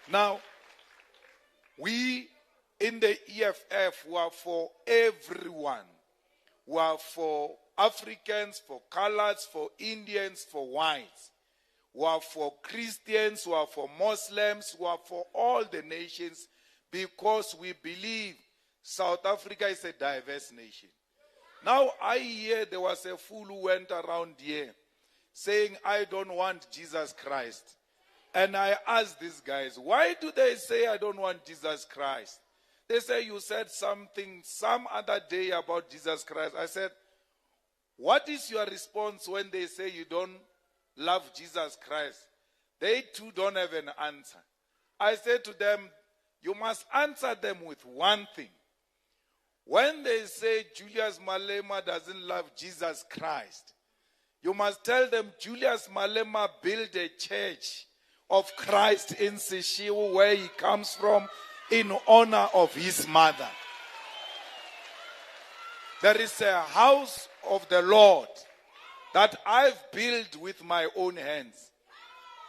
Now, we in the EFF were for everyone. We are for Africans, for coloreds, for Indians, for whites. We are for Christians, we are for Muslims, we are for all the nations, because we believe South Africa is a diverse nation. Now I hear there was a fool who went around here saying, I don't want Jesus Christ. And I asked these guys, why do they say I don't want Jesus Christ? They say, you said something some other day about Jesus Christ. I said, what is your response when they say you don't love Jesus Christ? They too don't have an answer. I said to them, you must answer them with one thing. When they say Julius Malema doesn't love Jesus Christ, you must tell them Julius Malema built a church of Christ in Sishiwu, where he comes from, in honor of his mother. There is a house of the Lord that I've built with my own hands.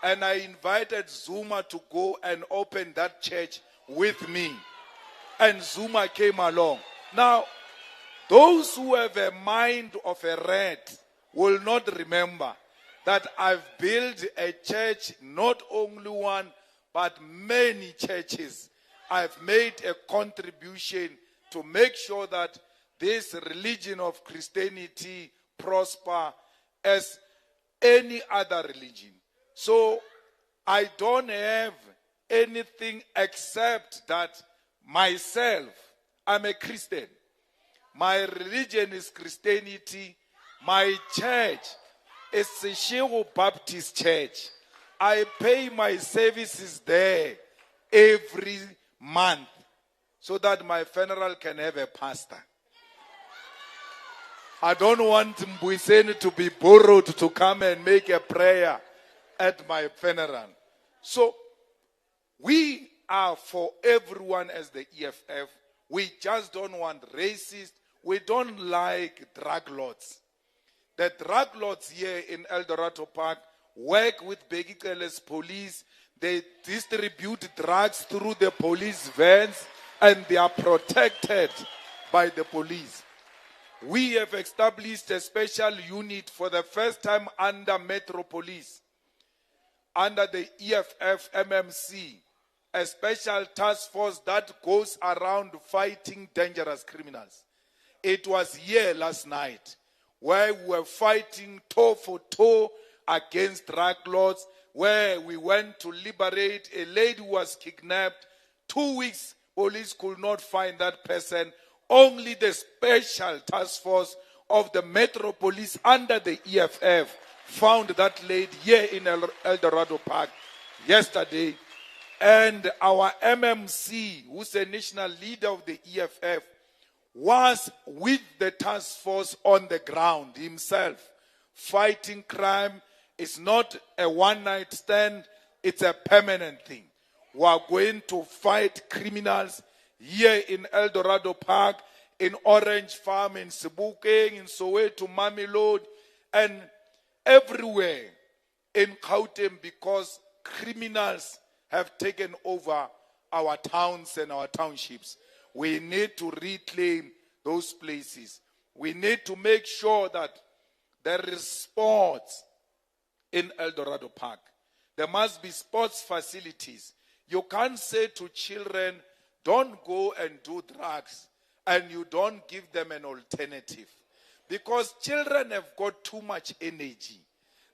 And I invited Zuma to go and open that church with me. And Zuma came along. Now, those who have a mind of a rat will not remember that I've built a church, not only one, but many churches. I've made a contribution to make sure that this religion of Christianity prosper as any other religion. So I don't have anything except that myself, I'm a Christian. My religion is Christianity. My church is the Sishiwu Baptist Church. I pay my services there every month so that my funeral can have a pastor. I don't want Mbuyiseni to be borrowed to come and make a prayer at my funeral. So we are for everyone as the EFF. We just don't want racists. We don't like drug lords. The drug lords here in El Dorado Park work with Bheki Cele's police. They distribute drugs through the police vans, and they are protected by the police. We have established a special unit for the first time under Metro Police, under the EFF MMC, a special task force that goes around fighting dangerous criminals. It was here last night where we were fighting toe for toe against drug lords, where we went to liberate a lady who was kidnapped. 2 weeks, police could not find that person. Only the special task force of the Metro Police under the EFF found that lady here in El Dorado Park yesterday. And our MMC, who's the national leader of the EFF, was with the task force on the ground himself. Fighting crime is not a one-night stand, it's a permanent thing. We are going to fight criminals here in El Dorado Park, in Orange Farm, in Sebokeng, in Soweto, Mamelodi, and everywhere in Gauteng, because criminals have taken over our towns and our townships. We need to reclaim those places. We need to make sure that there is sports in El Dorado Park. There must be sports facilities. You can't say to children, don't go and do drugs, and you don't give them an alternative. Because children have got too much energy.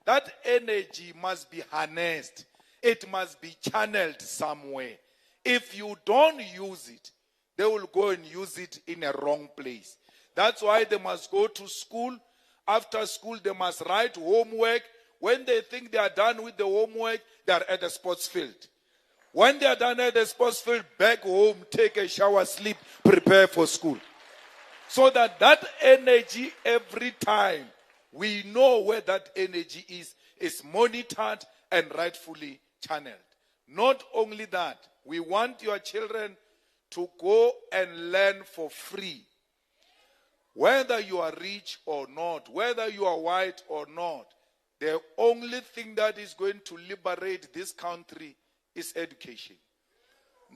That energy must be harnessed. It must be channeled somewhere. If you don't use it, they will go and use it in a wrong place. That's why they must go to school. After school, they must write homework. When they think they are done with the homework, they are at the sports field. When they are done at the sports field, back home, take a shower, sleep, prepare for school. So that energy every time, we know where that energy is monitored and rightfully channeled. Not only that, we want your children to go and learn for free. Whether you are rich or not, whether you are white or not, the only thing that is going to liberate this country is education.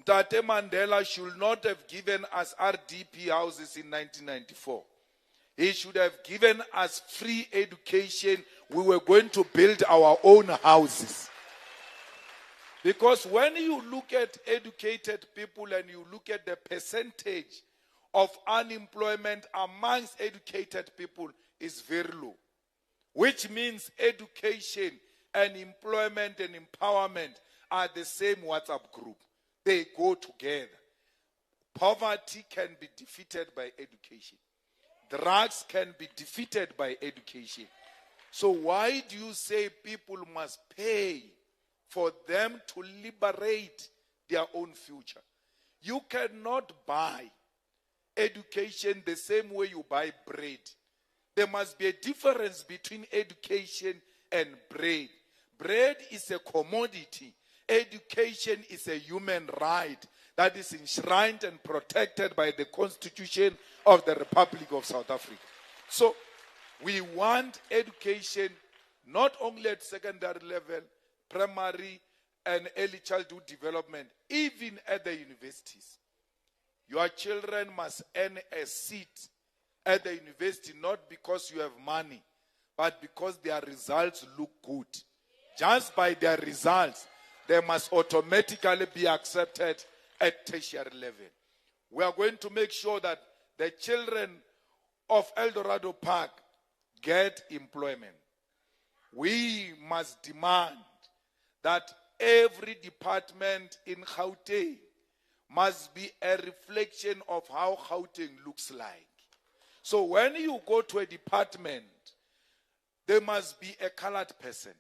Ntate Mandela should not have given us RDP houses in 1994. He should have given us free education. We were going to build our own houses. Because when you look at educated people and you look at the percentage of unemployment amongst educated people is very low. Which means education and employment and empowerment are the same WhatsApp group. They go together. Poverty can be defeated by education. Drugs can be defeated by education. So why do you say people must pay for them to liberate their own future? You cannot buy education the same way you buy bread. There must be a difference between education and bread. Bread is a commodity. Education is a human right that is enshrined and protected by the Constitution of the Republic of South Africa. So we want education not only at secondary level, primary and early childhood development, even at the universities. Your children must earn a seat at the university not because you have money, but because their results look good. Just by their results, they must automatically be accepted at tertiary level. We are going to make sure that the children of El Dorado Park get employment. We must demand that every department in Gauteng must be a reflection of how Gauteng looks like. So when you go to a department, there must be a colored person.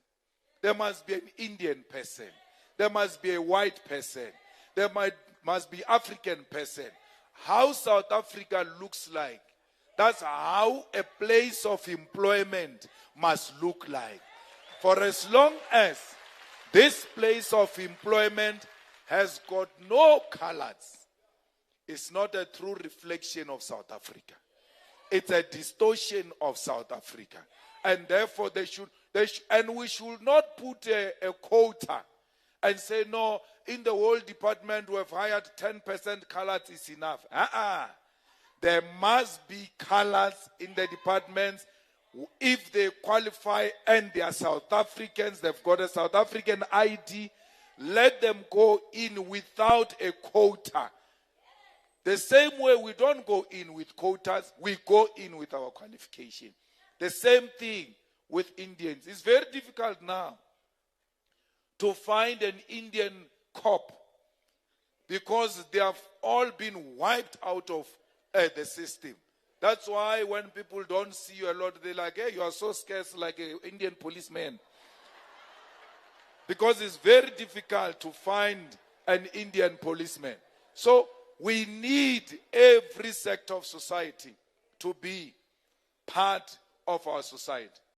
There must be an Indian person. There must be a white person. There must be African person. How South Africa looks like, that's how a place of employment must look like. For as long as this place of employment has got no colors, it's not a true reflection of South Africa. It's a distortion of South Africa. And therefore and we should not put a quota and say, no, in the whole department we have hired 10% colors is enough. There must be colors in the departments. If they qualify and they are South Africans, they've got a South African ID, let them go in without a quota. The same way we don't go in with quotas, we go in with our qualification. The same thing with Indians. It's very difficult now to find an Indian cop because they have all been wiped out of the system. That's why when people don't see you a lot, they're like, hey, you are so scarce like an Indian policeman. Because it's very difficult to find an Indian policeman. So we need every sector of society to be part of our society.